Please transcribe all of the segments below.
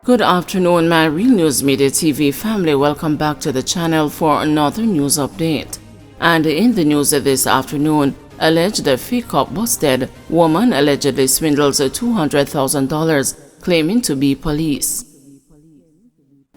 Good afternoon, my Real News Media TV family. Welcome back to the channel for another news update. And in the news this afternoon, alleged fake cop busted. Woman allegedly swindles $200,000, claiming to be police.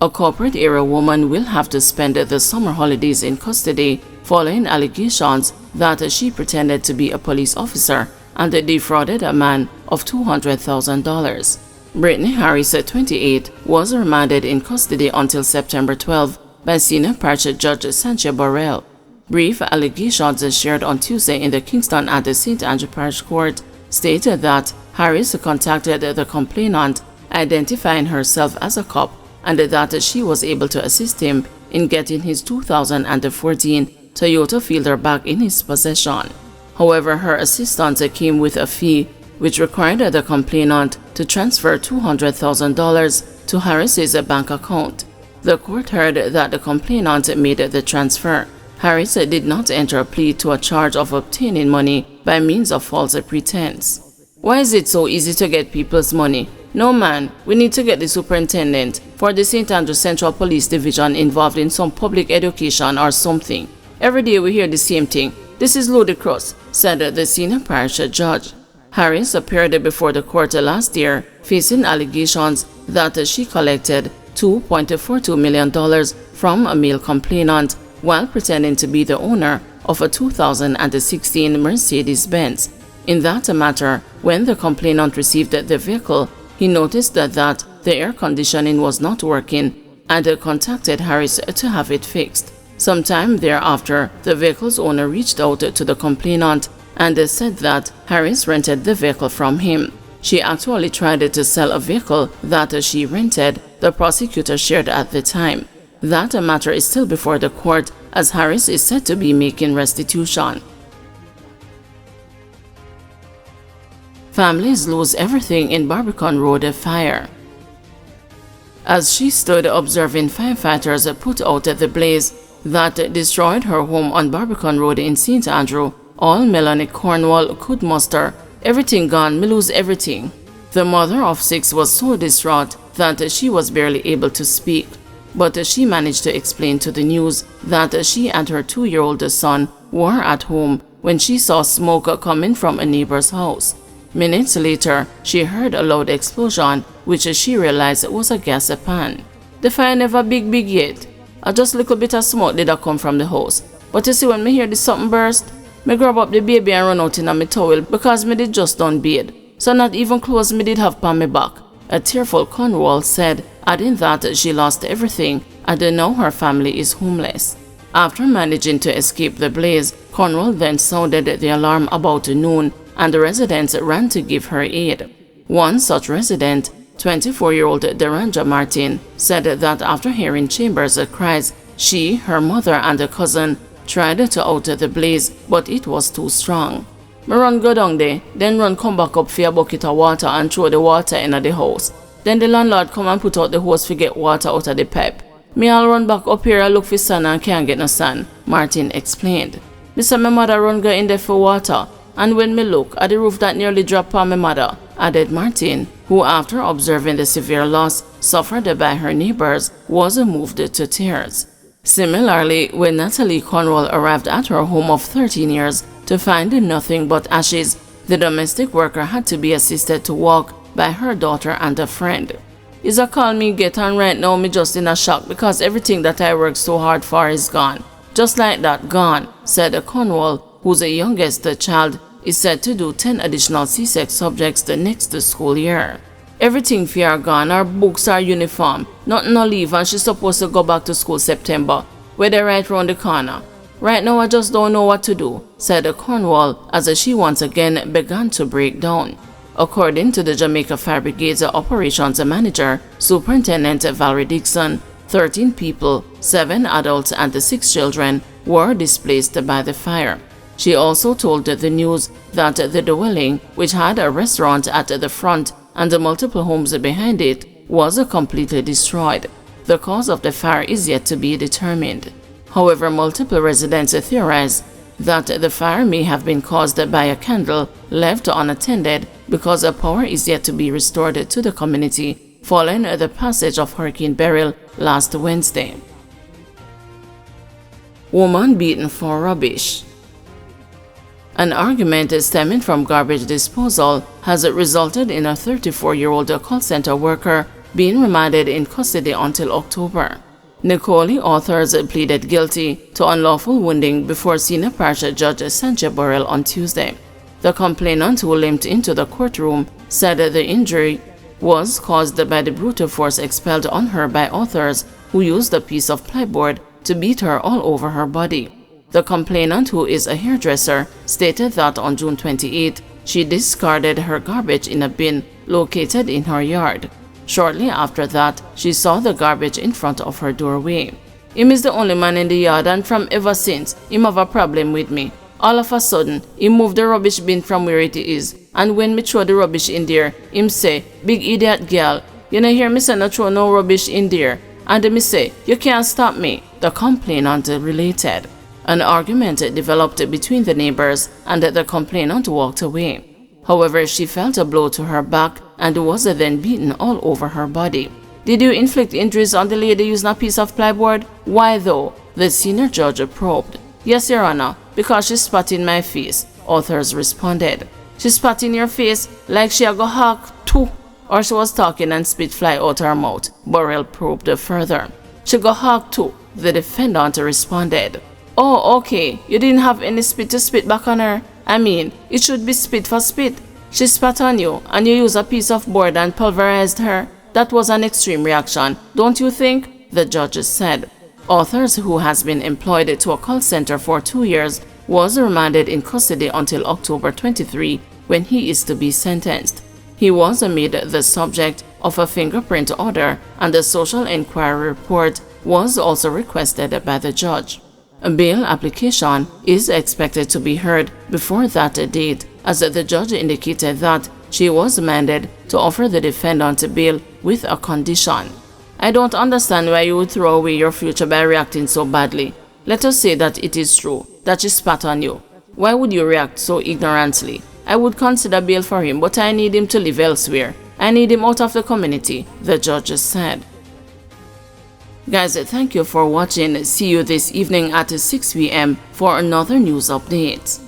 A corporate area woman will have to spend the summer holidays in custody following allegations that she pretended to be a police officer and defrauded a man of $200,000. Brittany Harris, 28, was remanded in custody until September 12 by Senior Parish Judge Sancha Burrell. Brief allegations shared on Tuesday in the Kingston and the St. Andrew Parish Court stated that Harris contacted the complainant, identifying herself as a cop, and that she was able to assist him in getting his 2014 Toyota Fielder back in his possession. However, her assistance came with a fee, which required the complainant to transfer $200,000 to Harris's bank account. The court heard that the complainant made the transfer. Harris did not enter a plea to a charge of obtaining money by means of false pretense. Why is it so easy to get people's money? No man, we need to get the superintendent for the St. Andrew Central Police Division involved in some public education or something. Every day we hear the same thing. This is ludicrous, said the senior parish judge. Harris appeared before the court last year, facing allegations that she collected $2.42 million from a male complainant while pretending to be the owner of a 2016 Mercedes-Benz. In that matter, when the complainant received the vehicle, he noticed that the air conditioning was not working and contacted Harris to have it fixed. Sometime thereafter, the vehicle's owner reached out to the complainant and said that Harris rented the vehicle from him. She actually tried to sell a vehicle that she rented, the prosecutor shared at the time. That matter is still before the court, as Harris is said to be making restitution. Families lose everything in Barbican Road fire. As she stood observing firefighters put out the blaze that destroyed her home on Barbican Road in St. Andrew, all Melanie Cornwall could muster, "Everything gone, me lose everything." The mother of 6 was so distraught that she was barely able to speak, but she managed to explain to the news that she and her 2-year-old son were at home when she saw smoke coming from a neighbor's house. Minutes later, she heard a loud explosion, which she realized was a gas pan. "The fire never big yet. Just little bit of smoke did come from the house. But you see, when me hear the something burst, me grab up the baby and run out in my towel because me did just done bathe. So not even clothes me did have on my back," a tearful Cornwall said, adding that she lost everything and now her family is homeless. After managing to escape the blaze, Cornwall then sounded the alarm about noon, and the residents ran to give her aid. One such resident, 24-year-old Deranja Martin, said that after hearing Chambers' cries, she, her mother, and a cousin tried to out the blaze, but it was too strong. "Me run go down there, then run come back up for a bucket of water and throw the water in the house. Then the landlord come and put out the hose to get water out of the pipe. Me all run back up here and look for sun and can't get no sun," Martin explained. "Me say my mother run go in there for water, and when me look at the roof that nearly dropped on my mother," added Martin, who after observing the severe loss suffered by her neighbors was moved to tears. Similarly, when Natalie Cornwall arrived at her home of 13 years to find nothing but ashes, the domestic worker had to be assisted to walk by her daughter and a friend. "Is a call me get on right now, me just in a shock because everything that I worked so hard for is gone. Just like that, gone," said Cornwall, whose youngest child is said to do 10 additional C-sex subjects the next school year. "Everything for her gone, her books, her uniform, nothing no leave, and she's supposed to go back to school September, where they're right round the corner. Right now I just don't know what to do," said Cornwall as she once again began to break down. According to the Jamaica Fire Brigade's operations manager, Superintendent Valerie Dixon, 13 people, 7 adults and 6 children were displaced by the fire. She also told the news that the dwelling, which had a restaurant at the front and multiple homes behind it, was completely destroyed. The cause of the fire is yet to be determined. However, multiple residents theorize that the fire may have been caused by a candle left unattended because power is yet to be restored to the community following the passage of Hurricane Beryl last Wednesday. Woman beaten for rubbish. An argument stemming from garbage disposal has resulted in a 34-year-old call center worker being remanded in custody until October. Nicole Authors pleaded guilty to unlawful wounding before Senior Parish Judge Sanchez Burrell on Tuesday. The complainant, who limped into the courtroom, said the injury was caused by the brutal force expelled on her by Authors, who used a piece of plyboard to beat her all over her body. The complainant, who is a hairdresser, stated that on June 28, she discarded her garbage in a bin located in her yard. Shortly after that, she saw the garbage in front of her doorway. "Him is the only man in the yard, and from ever since, him have a problem with me. All of a sudden, he moved the rubbish bin from where it is, and when me throw the rubbish in there, him say, 'Big idiot girl, you know hear me say no throw no rubbish in there.' And me say, 'You can't stop me,'" the complainant related. An argument developed between the neighbors, and the complainant walked away. However, she felt a blow to her back and was then beaten all over her body. "Did you inflict injuries on the lady using a piece of plyboard? Why though?" the senior judge probed. "Yes, Your Honor, because she spat in my face," Authors responded. "She spat in your face like she a go hawk too, or she was talking and spit fly out her mouth," Burrell probed further. "She go hawk too," the defendant responded. "Oh, okay, you didn't have any spit to spit back on her? I mean, it should be spit for spit. She spat on you, and you used a piece of board and pulverized her. That was an extreme reaction, don't you think?" the judge said. Authors, who has been employed to a call center for 2 years, was remanded in custody until October 23, when he is to be sentenced. He was made the subject of a fingerprint order, and a social inquiry report was also requested by the judge. A bail application is expected to be heard before that date, as the judge indicated that she was demanded to offer the defendant bail with a condition. "I don't understand why you would throw away your future by reacting so badly. Let us say that it is true, that she spat on you. Why would you react so ignorantly? I would consider bail for him, but I need him to live elsewhere. I need him out of the community," the judge said. Guys, thank you for watching. See you this evening at 6 p.m. for another news update.